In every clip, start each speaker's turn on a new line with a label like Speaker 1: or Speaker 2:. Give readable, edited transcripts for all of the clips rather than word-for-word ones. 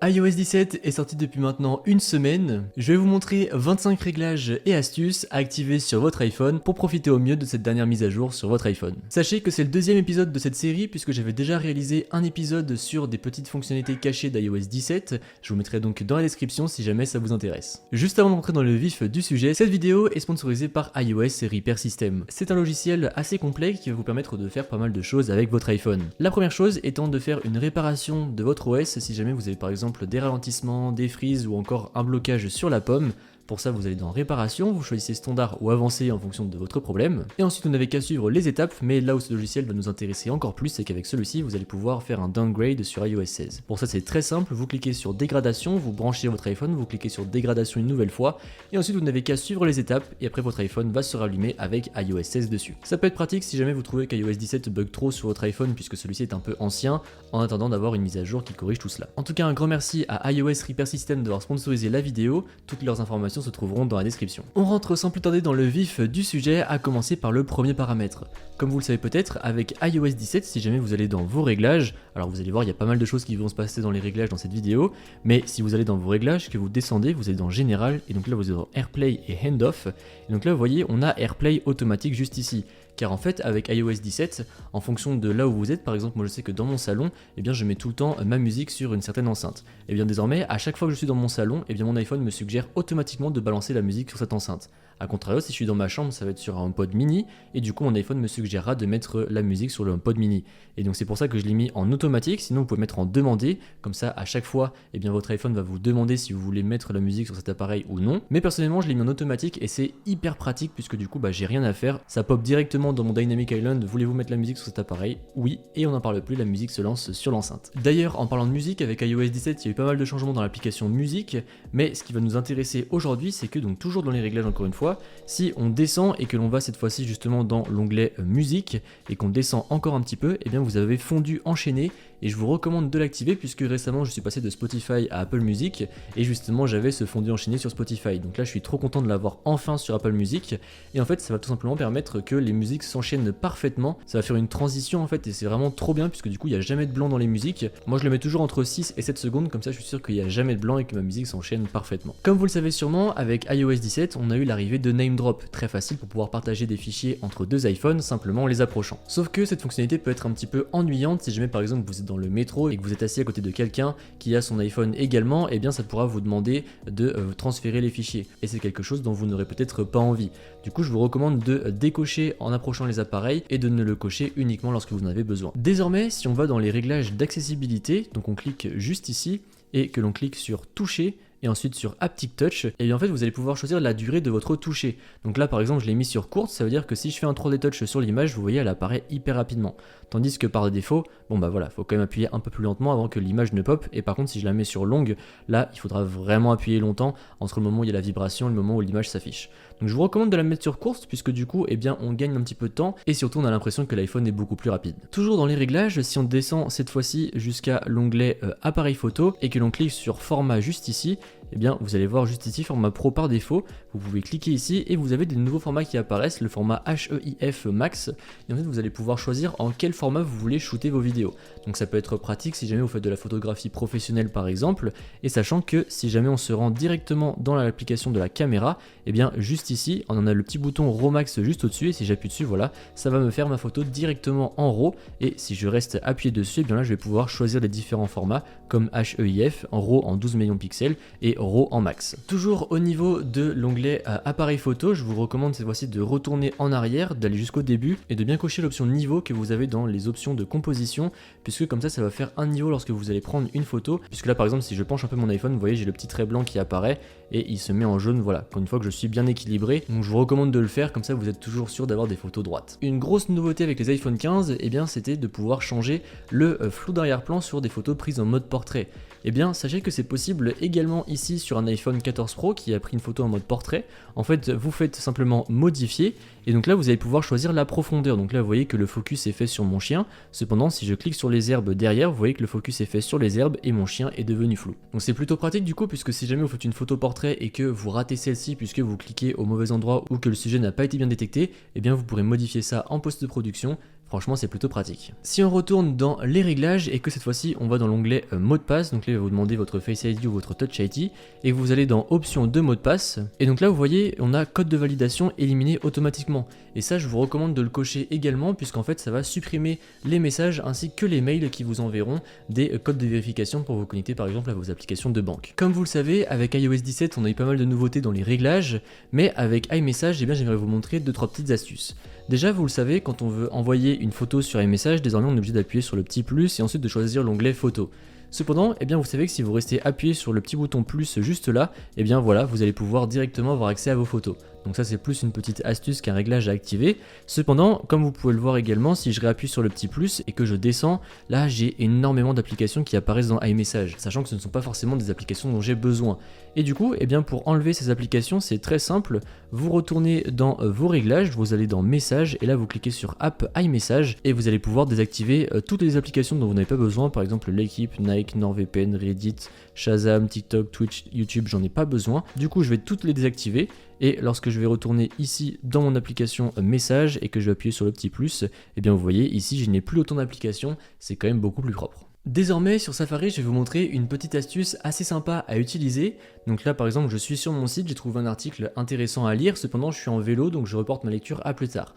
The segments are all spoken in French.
Speaker 1: iOS 17 est sorti depuis maintenant une semaine. Je vais vous montrer 25 réglages et astuces à activer sur votre iPhone pour profiter au mieux de cette dernière mise à jour sur votre iPhone. Sachez que c'est le deuxième épisode de cette série puisque j'avais déjà réalisé un épisode sur des petites fonctionnalités cachées d'iOS 17. Je vous mettrai donc dans la description si jamais ça vous intéresse. Juste avant d'entrer dans le vif du sujet, cette vidéo est sponsorisée par iOS Repair System. C'est un logiciel assez complet qui va vous permettre de faire pas mal de choses avec votre iPhone. La première chose étant de faire une réparation de votre OS si jamais vous avez par exemple des ralentissements, des freezes ou encore un blocage sur la pomme. Pour ça, vous allez dans réparation, vous choisissez standard ou avancé en fonction de votre problème. Et ensuite, vous n'avez qu'à suivre les étapes, mais là où ce logiciel va nous intéresser encore plus, c'est qu'avec celui-ci, vous allez pouvoir faire un downgrade sur iOS 16. Pour ça, c'est très simple, vous cliquez sur dégradation, vous branchez votre iPhone, vous cliquez sur dégradation une nouvelle fois, et ensuite, vous n'avez qu'à suivre les étapes, et après, votre iPhone va se rallumer avec iOS 16 dessus. Ça peut être pratique si jamais vous trouvez qu'iOS 17 bug trop sur votre iPhone, puisque celui-ci est un peu ancien, en attendant d'avoir une mise à jour qui corrige tout cela. En tout cas, un grand merci à iOS Repair System d'avoir sponsorisé la vidéo, toutes leurs informations se trouveront dans la description. On rentre sans plus tarder dans le vif du sujet, à commencer par le premier paramètre. Comme vous le savez peut-être, avec iOS 17, si jamais vous allez dans vos réglages, alors vous allez voir il y a pas mal de choses qui vont se passer dans les réglages dans cette vidéo, mais si vous allez dans vos réglages, que vous descendez, vous allez dans Général, et donc là vous êtes dans AirPlay et Handoff, et donc là vous voyez on a AirPlay automatique juste ici. Car en fait avec iOS 17, en fonction de là où vous êtes, par exemple moi je sais que dans mon salon, eh bien je mets tout le temps ma musique sur une certaine enceinte. Et bien désormais, à chaque fois que je suis dans mon salon, eh bien mon iPhone me suggère automatiquement de balancer la musique sur cette enceinte. A contrario, si je suis dans ma chambre, ça va être sur un HomePod mini, et du coup mon iPhone me suggérera de mettre la musique sur le HomePod mini. Et donc c'est pour ça que je l'ai mis en automatique, sinon vous pouvez mettre en demandé, comme ça à chaque fois, eh bien votre iPhone va vous demander si vous voulez mettre la musique sur cet appareil ou non. Mais personnellement je l'ai mis en automatique et c'est hyper pratique puisque du coup j'ai rien à faire, ça pop directement dans mon Dynamic Island, voulez-vous mettre la musique sur cet appareil? Oui, et on n'en parle plus, la musique se lance sur l'enceinte. D'ailleurs en parlant de musique, avec iOS 17 il y a eu pas mal de changements dans l'application musique, mais ce qui va nous intéresser aujourd'hui c'est que donc toujours dans les réglages encore une fois, si on descend et que l'on va cette fois-ci justement dans l'onglet musique et qu'on descend encore un petit peu, et bien vous avez fondu enchaîné et je vous recommande de l'activer puisque récemment je suis passé de Spotify à Apple Music et justement j'avais ce fondu enchaîné sur Spotify. Donc là je suis trop content de l'avoir enfin sur Apple Music et en fait ça va tout simplement permettre que les musiques s'enchaînent parfaitement. Ça va faire une transition en fait et c'est vraiment trop bien puisque du coup il n'y a jamais de blanc dans les musiques. Moi je le mets toujours entre 6 et 7 secondes, comme ça je suis sûr qu'il n'y a jamais de blanc et que ma musique s'enchaîne parfaitement. Comme vous le savez sûrement, avec iOS 17 on a eu l'arrivée de Name Drop, très facile pour pouvoir partager des fichiers entre deux iPhones simplement en les approchant. Sauf que cette fonctionnalité peut être un petit peu ennuyante si jamais par exemple vous êtes dans le métro et que vous êtes assis à côté de quelqu'un qui a son iPhone également, et bien ça pourra vous demander de transférer les fichiers et c'est quelque chose dont vous n'aurez peut-être pas envie. Du coup je vous recommande de décocher en approchant les appareils et de ne le cocher uniquement lorsque vous en avez besoin. Désormais si on va dans les réglages d'accessibilité, donc on clique juste ici et que l'on clique sur toucher et ensuite sur Haptic Touch, et bien en fait vous allez pouvoir choisir la durée de votre toucher. Donc là par exemple je l'ai mis sur courte, ça veut dire que si je fais un 3D Touch sur l'image, vous voyez elle apparaît hyper rapidement. Tandis que par défaut, bon bah voilà, faut quand même appuyer un peu plus lentement avant que l'image ne pop, et par contre si je la mets sur longue, là il faudra vraiment appuyer longtemps entre le moment où il y a la vibration et le moment où l'image s'affiche. Donc je vous recommande de la mettre sur courte puisque du coup eh bien on gagne un petit peu de temps et surtout on a l'impression que l'iPhone est beaucoup plus rapide. Toujours dans les réglages, si on descend cette fois-ci jusqu'à l'onglet appareil photo et que l'on clique sur format juste ici, eh bien vous allez voir juste ici format pro par défaut, vous pouvez cliquer ici et vous avez des nouveaux formats qui apparaissent, le format HEIF Max, et en fait vous allez pouvoir choisir en quel format vous voulez shooter vos vidéos. Donc ça peut être pratique si jamais vous faites de la photographie professionnelle par exemple, et sachant que si jamais on se rend directement dans l'application de la caméra, eh bien juste ici on en a le petit bouton RAW Max juste au-dessus et si j'appuie dessus voilà, ça va me faire ma photo directement en RAW, et si je reste appuyé dessus, eh bien là je vais pouvoir choisir les différents formats comme HEIF, en RAW en 12 millions de pixels et RAW en max. Toujours au niveau de l'onglet appareil photo, je vous recommande cette fois-ci de retourner en arrière, d'aller jusqu'au début et de bien cocher l'option niveau que vous avez dans les options de composition, puisque comme ça va faire un niveau lorsque vous allez prendre une photo, puisque là par exemple si je penche un peu mon iPhone, vous voyez j'ai le petit trait blanc qui apparaît et il se met en jaune, voilà, une fois que je suis bien équilibré. Donc je vous recommande de le faire, comme ça vous êtes toujours sûr d'avoir des photos droites. Une grosse nouveauté avec les iPhone 15, eh bien c'était de pouvoir changer le flou d'arrière-plan sur des photos prises en mode portrait. Eh bien sachez que c'est possible également ici sur un iPhone 14 Pro qui a pris une photo en mode portrait. En fait vous faites simplement modifier et donc là vous allez pouvoir choisir la profondeur. Donc là vous voyez que le focus est fait sur mon chien, cependant si je clique sur les herbes derrière, vous voyez que le focus est fait sur les herbes et mon chien est devenu flou. Donc c'est plutôt pratique du coup, puisque si jamais vous faites une photo portrait et que vous ratez celle-ci puisque vous cliquez au mauvais endroit ou que le sujet n'a pas été bien détecté, eh bien vous pourrez modifier ça en post-production Franchement, c'est plutôt pratique. Si on retourne dans les réglages et que cette fois-ci on va dans l'onglet mot de passe, donc là il va vous demander votre Face ID ou votre Touch ID et vous allez dans options de mot de passe et donc là vous voyez on a code de validation éliminé automatiquement et ça je vous recommande de le cocher également puisqu'en fait ça va supprimer les messages ainsi que les mails qui vous enverront des codes de vérification pour vous connecter par exemple à vos applications de banque. Comme vous le savez, avec iOS 17 on a eu pas mal de nouveautés dans les réglages, mais avec iMessage j'aimerais vous montrer 2-3 petites astuces. Déjà, vous le savez, quand on veut envoyer une photo sur iMessage, désormais on est obligé d'appuyer sur le petit plus et ensuite de choisir l'onglet photo. Cependant, vous savez que si vous restez appuyé sur le petit bouton plus juste là, voilà, vous allez pouvoir directement avoir accès à vos photos. Donc ça c'est plus une petite astuce qu'un réglage à activer. Cependant, comme vous pouvez le voir également, si je réappuie sur le petit plus et que je descends, là j'ai énormément d'applications qui apparaissent dans iMessage, sachant que ce ne sont pas forcément des applications dont j'ai besoin. Et du coup, pour enlever ces applications, c'est très simple. Vous retournez dans vos réglages, vous allez dans Messages et là vous cliquez sur App iMessage et vous allez pouvoir désactiver toutes les applications dont vous n'avez pas besoin, par exemple l'équipe, Nike, NordVPN, Reddit, Shazam, TikTok, Twitch, YouTube, j'en ai pas besoin. Du coup, je vais toutes les désactiver et lorsque je vais retourner ici dans mon application Message et que je vais appuyer sur le petit plus, vous voyez ici je n'ai plus autant d'applications, c'est quand même beaucoup plus propre. Désormais sur Safari je vais vous montrer une petite astuce assez sympa à utiliser. Donc là par exemple je suis sur mon site, j'ai trouvé un article intéressant à lire, cependant je suis en vélo donc je reporte ma lecture à plus tard.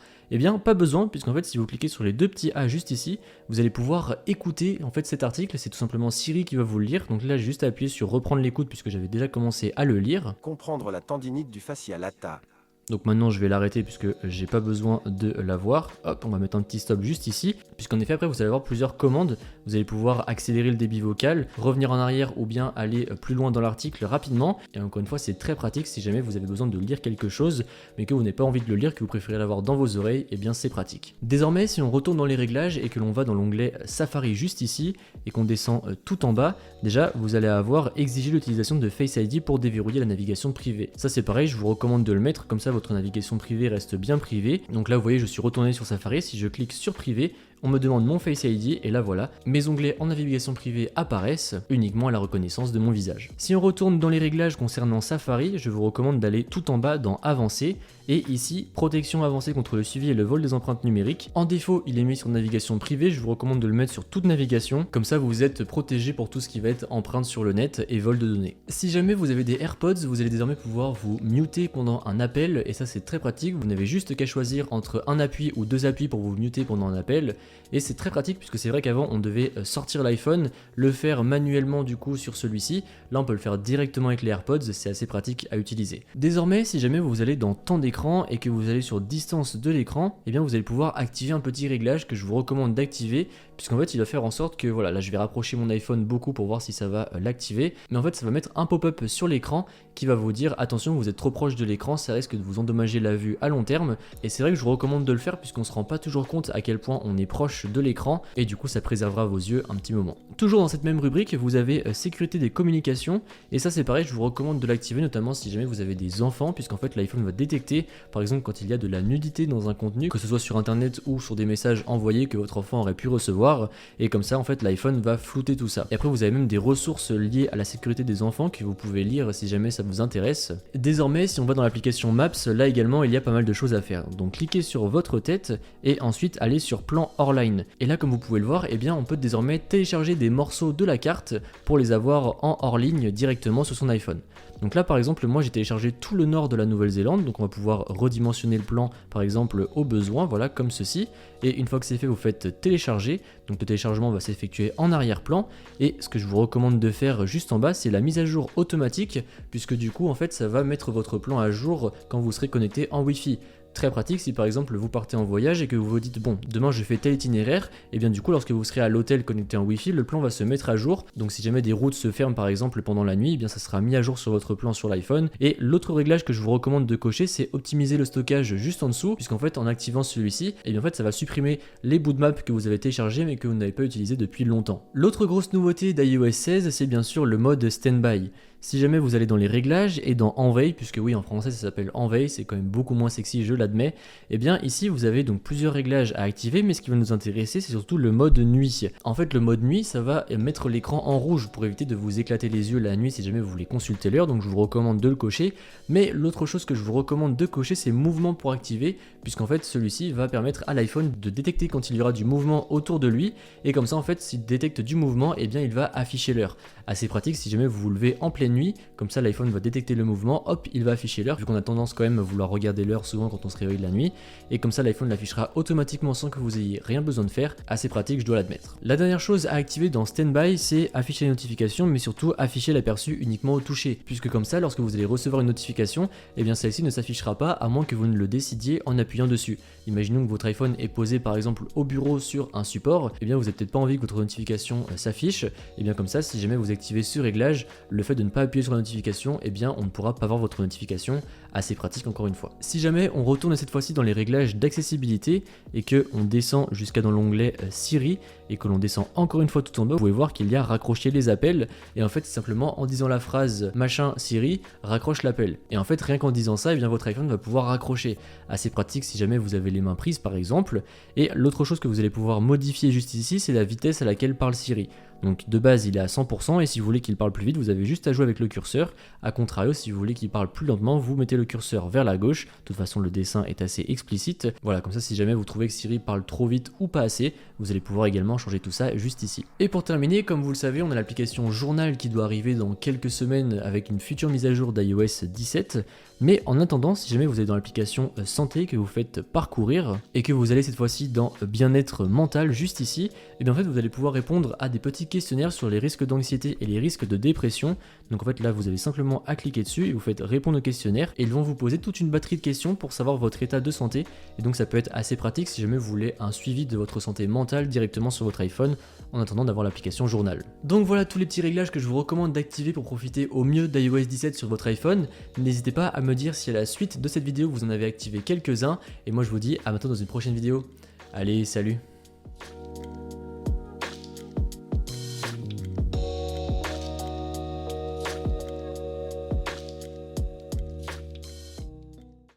Speaker 1: Pas besoin puisqu'en fait si vous cliquez sur les deux petits A juste ici, vous allez pouvoir écouter cet article, c'est tout simplement Siri qui va vous le lire. Donc là j'ai juste à appuyer sur reprendre l'écoute puisque j'avais déjà commencé à le lire.
Speaker 2: Comprendre la tendinite du fascia lata.
Speaker 1: Donc maintenant je vais l'arrêter puisque j'ai pas besoin de la voir. Hop, on va mettre un petit stop juste ici, puisqu'en effet après vous allez avoir plusieurs commandes. Vous allez pouvoir accélérer le débit vocal, revenir en arrière ou bien aller plus loin dans l'article rapidement. Et encore une fois c'est très pratique si jamais vous avez besoin de lire quelque chose mais que vous n'avez pas envie de le lire, que vous préférez l'avoir dans vos oreilles, c'est pratique. Désormais si on retourne dans les réglages et que l'on va dans l'onglet Safari juste ici et qu'on descend tout en bas, déjà vous allez avoir exigé l'utilisation de Face ID pour déverrouiller la navigation privée. Ça c'est pareil, je vous recommande de le mettre, comme ça votre navigation privée reste bien privée. Donc là vous voyez je suis retourné sur Safari, si je clique sur privé, on me demande mon Face ID et là voilà, mes onglets en navigation privée apparaissent uniquement à la reconnaissance de mon visage. Si on retourne dans les réglages concernant Safari, je vous recommande d'aller tout en bas dans Avancé et ici, protection avancée contre le suivi et le vol des empreintes numériques. En défaut, il est mis sur navigation privée, je vous recommande de le mettre sur toute navigation, comme ça vous êtes protégé pour tout ce qui va être empreinte sur le net et vol de données. Si jamais vous avez des AirPods, vous allez désormais pouvoir vous muter pendant un appel et ça c'est très pratique, vous n'avez juste qu'à choisir entre un appui ou deux appuis pour vous muter pendant un appel. Et c'est très pratique puisque c'est vrai qu'avant on devait sortir l'iPhone, le faire manuellement du coup sur celui-ci. Là on peut le faire directement avec les AirPods, c'est assez pratique à utiliser. Désormais si jamais vous allez dans temps d'écran et que vous allez sur distance de l'écran, vous allez pouvoir activer un petit réglage que je vous recommande d'activer puisqu'en fait il va faire en sorte que voilà, là je vais rapprocher mon iPhone beaucoup pour voir si ça va l'activer, mais en fait ça va mettre un pop-up sur l'écran qui va vous dire attention vous êtes trop proche de l'écran, ça risque de vous endommager la vue à long terme. Et c'est vrai que je vous recommande de le faire puisqu'on se rend pas toujours compte à quel point on est proche de l'écran et du coup ça préservera vos yeux un petit moment. Toujours dans cette même rubrique vous avez sécurité des communications et ça c'est pareil, je vous recommande de l'activer notamment si jamais vous avez des enfants puisqu'en fait l'iPhone va détecter par exemple quand il y a de la nudité dans un contenu, que ce soit sur internet ou sur des messages envoyés que votre enfant aurait pu recevoir, et comme ça en fait l'iPhone va flouter tout ça. Et après vous avez même des ressources liées à la sécurité des enfants que vous pouvez lire si jamais ça vous intéresse. Désormais si on va dans l'application Maps, là également il y a pas mal de choses à faire. Donc cliquez sur votre tête et ensuite allez sur plan hors-line. Et là comme vous pouvez le voir, on peut désormais télécharger des morceaux de la carte pour les avoir en hors-ligne directement sur son iPhone. Donc là par exemple moi j'ai téléchargé tout le nord de la Nouvelle-Zélande, donc on va pouvoir redimensionner le plan par exemple au besoin, voilà comme ceci, et une fois que c'est fait vous faites télécharger, donc le téléchargement va s'effectuer en arrière-plan, et ce que je vous recommande de faire juste en bas c'est la mise à jour automatique, puisque du coup en fait ça va mettre votre plan à jour quand vous serez connecté en Wi-Fi. Très pratique si par exemple vous partez en voyage et que vous vous dites bon demain je fais tel itinéraire, et bien du coup lorsque vous serez à l'hôtel connecté en Wi-Fi, le plan va se mettre à jour, donc si jamais des routes se ferment par exemple pendant la nuit, ça sera mis à jour sur votre plan sur l'iPhone. Et l'autre réglage que je vous recommande de cocher c'est optimiser le stockage juste en dessous, puisqu'en fait en activant celui-ci, en fait ça va supprimer les bouts de map que vous avez téléchargés mais que vous n'avez pas utilisé depuis longtemps. L'autre grosse nouveauté d'iOS 16 c'est bien sûr le mode standby. Si jamais vous allez dans les réglages et dans En veille, puisque oui en français ça s'appelle En veille, c'est quand même beaucoup moins sexy, je l'admets, et bien ici vous avez donc plusieurs réglages à activer, mais ce qui va nous intéresser c'est surtout le mode nuit. En fait le mode nuit ça va mettre l'écran en rouge pour éviter de vous éclater les yeux la nuit si jamais vous voulez consulter l'heure, donc je vous recommande de le cocher. Mais l'autre chose que je vous recommande de cocher c'est mouvement pour activer, puisqu'en fait celui-ci va permettre à l'iPhone de détecter quand il y aura du mouvement autour de lui, et comme ça en fait s'il détecte du mouvement, et bien il va afficher l'heure. Assez pratique si jamais vous vous levez en pleine nuit, comme ça l'iPhone va détecter le mouvement, hop, il va afficher l'heure, vu qu'on a tendance quand même à vouloir regarder l'heure souvent quand on se réveille la nuit, et comme ça l'iPhone l'affichera automatiquement sans que vous ayez rien besoin de faire. Assez pratique, je dois l'admettre. La dernière chose à activer dans Standby, c'est afficher les notifications, mais surtout afficher l'aperçu uniquement au toucher, puisque comme ça lorsque vous allez recevoir une notification, et bien celle-ci ne s'affichera pas à moins que vous ne le décidiez en appuyant dessus. Imaginons que votre iPhone est posé par exemple au bureau sur un support, et bien vous n'avez peut-être pas envie que votre notification s'affiche, et bien comme ça si jamais vous activez ce réglage, le fait de ne pas appuyer sur la notification, et bien on ne pourra pas voir votre notification. Assez pratique encore une fois. Si jamais on retourne cette fois-ci dans les réglages d'accessibilité et que on descend jusqu'à dans l'onglet Siri et que l'on descend encore une fois tout en bas, vous pouvez voir qu'il y a raccrocher les appels, et en fait c'est simplement en disant la phrase machin Siri raccroche l'appel, et en fait rien qu'en disant ça, et bien votre iPhone va pouvoir raccrocher. Assez pratique si jamais vous avez les mains prises par exemple. Et l'autre chose que vous allez pouvoir modifier juste ici, c'est la vitesse à laquelle parle Siri. Donc de base il est à 100%, et si vous voulez qu'il parle plus vite, vous avez juste à jouer avec le curseur. A contrario, si vous voulez qu'il parle plus lentement, vous mettez le curseur vers la gauche. De toute façon le dessin est assez explicite. Voilà, comme ça si jamais vous trouvez que Siri parle trop vite ou pas assez, vous allez pouvoir également changer tout ça juste ici. Et pour terminer, comme vous le savez, on a l'application Journal qui doit arriver dans quelques semaines avec une future mise à jour d'iOS 17. Mais en attendant, si jamais vous êtes dans l'application Santé, que vous faites parcourir, et que vous allez cette fois-ci dans bien-être mental juste ici, et bien en fait vous allez pouvoir répondre à des petits questionnaires sur les risques d'anxiété et les risques de dépression. Donc en fait là vous avez simplement à cliquer dessus et vous faites répondre au questionnaire, et ils vont vous poser toute une batterie de questions pour savoir votre état de santé, et donc ça peut être assez pratique si jamais vous voulez un suivi de votre santé mentale directement sur votre iPhone en attendant d'avoir l'application Journal. Donc voilà tous les petits réglages que je vous recommande d'activer pour profiter au mieux d'iOS 17 sur votre iPhone. N'hésitez pas à me dire si à la suite de cette vidéo vous en avez activé quelques-uns, et moi je vous dis à bientôt dans une prochaine vidéo. Allez, salut!